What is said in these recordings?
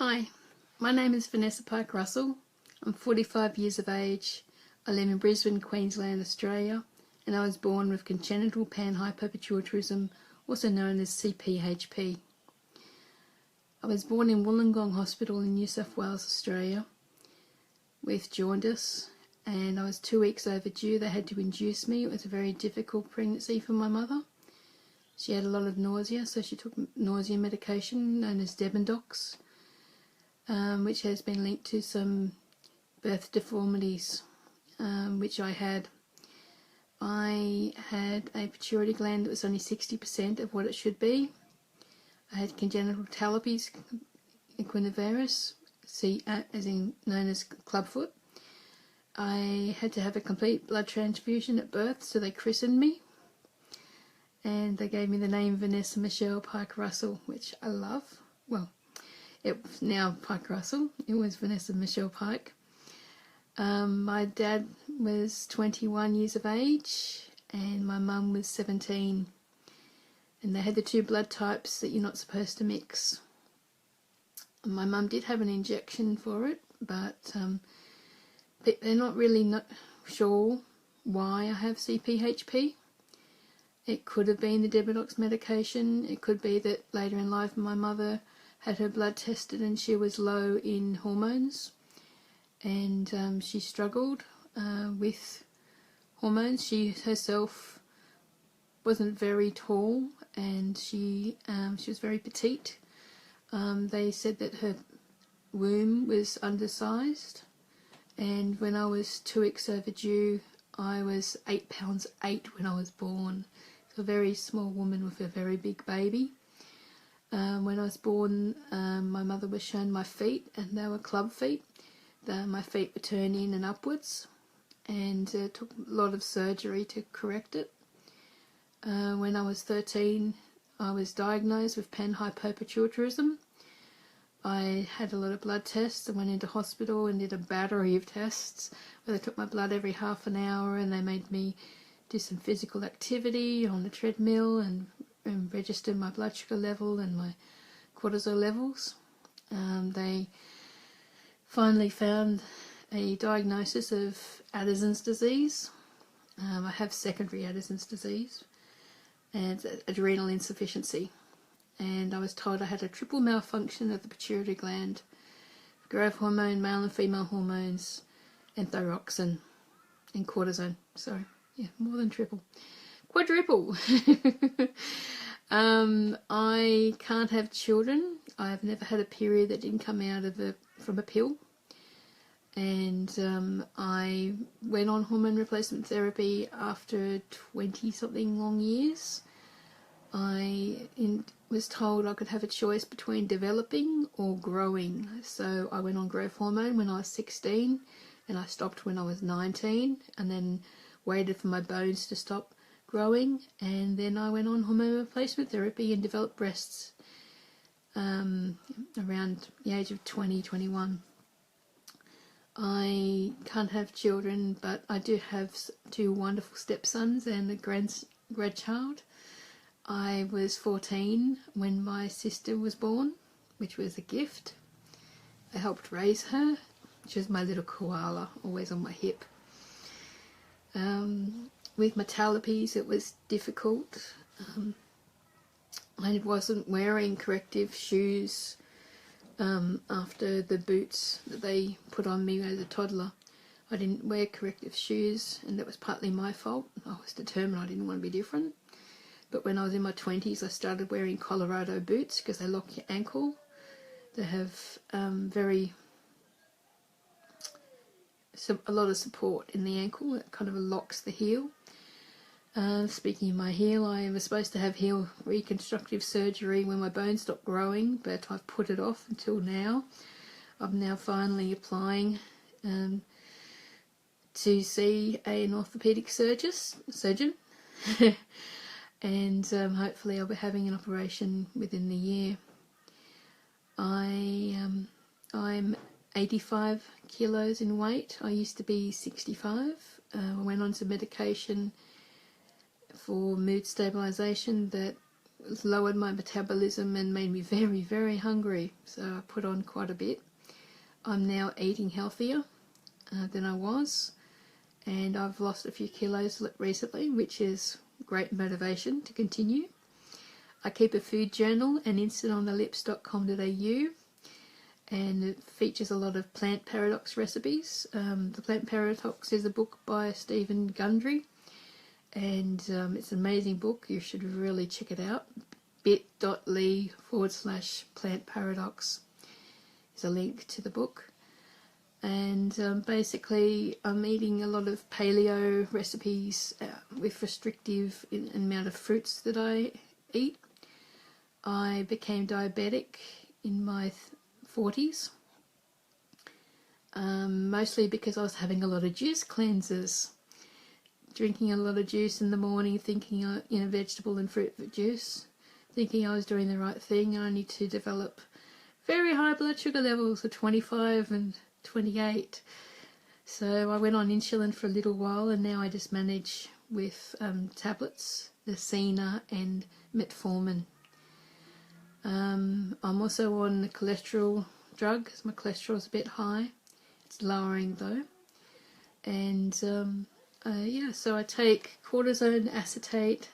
Hi, my name is Vanessa Pike Russell. I'm 45 years of age. I live in Brisbane, Queensland, Australia, and I was born with congenital Panhypopituitarism, also known as CPHP. I was born in Wollongong Hospital in New South Wales, Australia, with jaundice, and I was 2 weeks overdue. They had to induce me. It was a very difficult pregnancy for my mother. She had a lot of nausea, so she took nausea medication known as Debendox, which has been linked to some birth deformities, which I had. I had a pituitary gland that was only 60% of what it should be. I had congenital talipes equinovarus, as in known as clubfoot. I had to have a complete blood transfusion at birth, so they christened me, and they gave me the name Vanessa Michelle Pike Russell, which I love. Well, it's now Pike Russell. It was Vanessa Michelle Pike. My dad was 21 years of age and my mum was 17, and they had the two blood types that you're not supposed to mix. My mum did have an injection for it, but they're not really sure why I have CPHP. It could have been the Debendox medication. It could be that later in life my mother had her blood tested and she was low in hormones, and she struggled with hormones. She herself wasn't very tall, and she was very petite. They said that her womb was undersized, and when I was 2 weeks overdue, I was 8 pounds 8 when I was born. So a very small woman with a very big baby. When I was born, my mother was shown my feet, and they were club feet. My feet were turned in and upwards, and it took a lot of surgery to correct it. When I was 13, I was diagnosed with Panhypopituitarism. I had a lot of blood tests and went into hospital and did a battery of tests where they took my blood every half an hour, and they made me do some physical activity on the treadmill and registered my blood sugar level and my cortisol levels. They finally found a diagnosis of Addison's disease. I have secondary Addison's disease and adrenal insufficiency, and I was told I had a triple malfunction of the pituitary gland: growth hormone, male and female hormones, and thyroxine and cortisone. Sorry, yeah, more than triple. Quadruple. I can't have children. I've never had a period that didn't come out from a pill, and I went on hormone replacement therapy after 20-something long years. I was told I could have a choice between developing or growing, so I went on growth hormone when I was 16, and I stopped when I was 19, and then waited for my bones to stop growing, and then I went on hormone replacement therapy and developed breasts around the age of 21. I can't have children, but I do have 2 wonderful stepsons and a grandchild. I was 14 when my sister was born, which was a gift. I helped raise her. She was my little koala, always on my hip. With my talipes, it was difficult. I wasn't wearing corrective shoes after the boots that they put on me as a toddler. I didn't wear corrective shoes, and that was partly my fault. I was determined I didn't want to be different. But when I was in my 20s, I started wearing Colorado boots because they lock your ankle. They have a lot of support in the ankle. It kind of locks the heel. Speaking of my heel, I was supposed to have heel reconstructive surgery when my bones stopped growing, but I've put it off until now. I'm now finally applying to see an orthopaedic surgeon and hopefully I'll be having an operation within the year. I'm 85 kilos in weight. I used to be 65. I went on to medication for mood stabilisation that lowered my metabolism and made me very, very hungry. So I put on quite a bit. I'm now eating healthier than I was, and I've lost a few kilos recently, which is great motivation to continue. I keep a food journal and instantonthelips.com.au, and it features a lot of plant paradox recipes. The Plant Paradox is a book by Stephen Gundry, and it's an amazing book. You should really check it out. bit.ly/plant paradox is a link to the book. And basically I'm eating a lot of paleo recipes with restrictive amount of fruits that I eat. I became diabetic in my 40s, mostly because I was having a lot of juice cleanses, drinking a lot of juice in the morning, thinking vegetable and fruit juice, thinking I was doing the right thing, only to develop very high blood sugar levels of 25 and 28. So I went on insulin for a little while, and now I just manage with tablets, the Cena and metformin. I'm also on a cholesterol drug because my cholesterol is a bit high. It's lowering though. And so I take cortisone, acetate,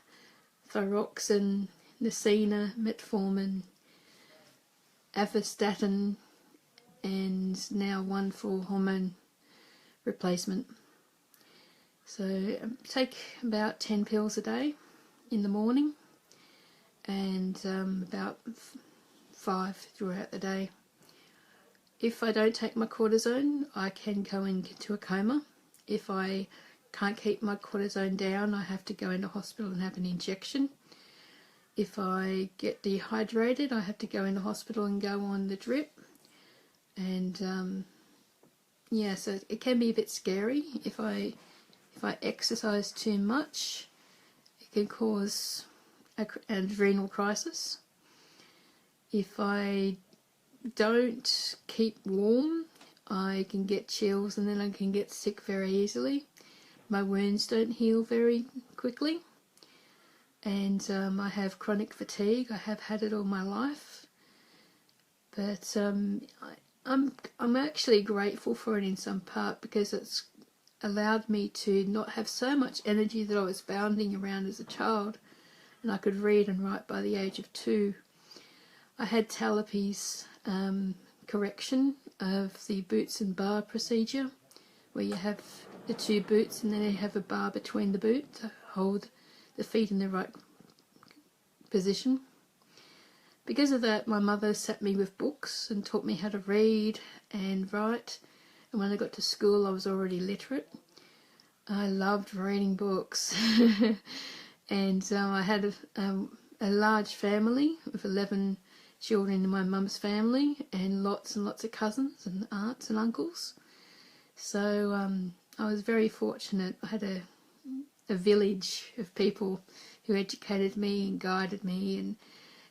thyroxine, Nicena, metformin, atorvastatin, and now one for hormone replacement. So I take about 10 pills a day in the morning, and about 5 throughout the day. If I don't take my cortisone, I can go into a coma. If I can't keep my cortisone down, I have to go into hospital and have an injection. If I get dehydrated, I have to go into hospital and go on the drip. And so it can be a bit scary. If I exercise too much, it can cause an adrenal crisis. If I don't keep warm, I can get chills, and then I can get sick very easily. My wounds don't heal very quickly, and I have chronic fatigue. I have had it all my life, but I'm actually grateful for it in some part, because it's allowed me to not have so much energy that I was bounding around as a child, and I could read and write by the age of 2. I had Talipes correction of the boots and bar procedure, where you have the 2 boots and then you have a bar between the boot to hold the feet in the right position. Because of that, my mother sat me with books and taught me how to read and write, and when I got to school I was already literate. I loved reading books. And I had a large family with 11 children in my mum's family, and lots of cousins and aunts and uncles. So I was very fortunate. I had a village of people who educated me and guided me and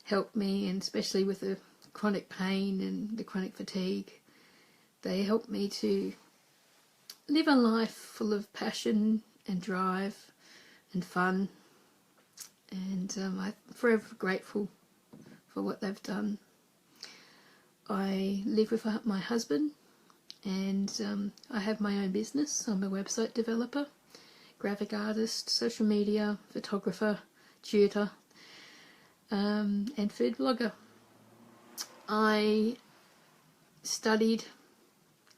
helped me, and especially with the chronic pain and the chronic fatigue. They helped me to live a life full of passion and drive and fun, and I'm forever grateful for what they've done. I live with my husband, and I have my own business. I'm a website developer, graphic artist, social media, photographer, tutor, and food blogger. I studied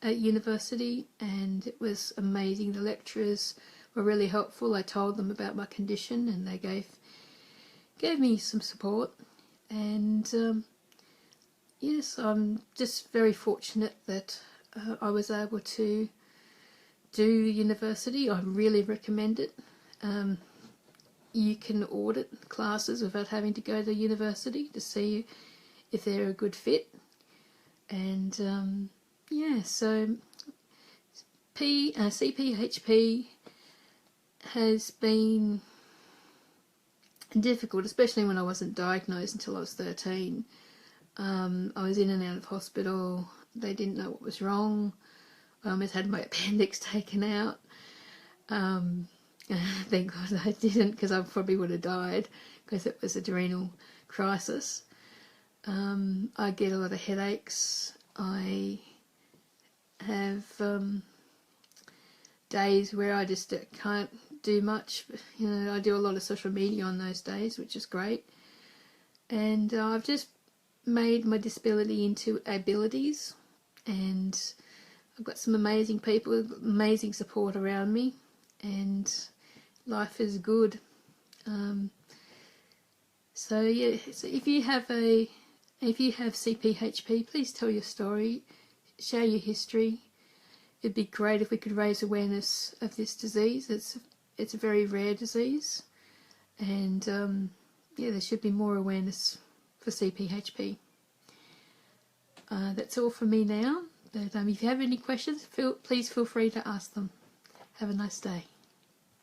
at university, and it was amazing. The lecturers were really helpful. I told them about my condition, and they gave me some support. And yes, I'm just very fortunate that I was able to do university. I really recommend it. You can audit classes without having to go to university to see if they're a good fit. And so CPHP has been difficult, especially when I wasn't diagnosed until I was 13. I was in and out of hospital. They didn't know what was wrong. I almost had my appendix taken out. Thank God I didn't, because I probably would have died, because it was adrenal crisis. I get a lot of headaches. I have days where I just can't do much. You know, I do a lot of social media on those days, which is great. And I've just made my disability into abilities, and I've got some amazing people, amazing support around me, and life is good. So yeah, so if you have CPHP, please tell your story, share your history. It'd be great if we could raise awareness of this disease. It's a very rare disease, and yeah, there should be more awareness for CPHP. That's all from me now. But if you have any questions, please feel free to ask them. Have a nice day.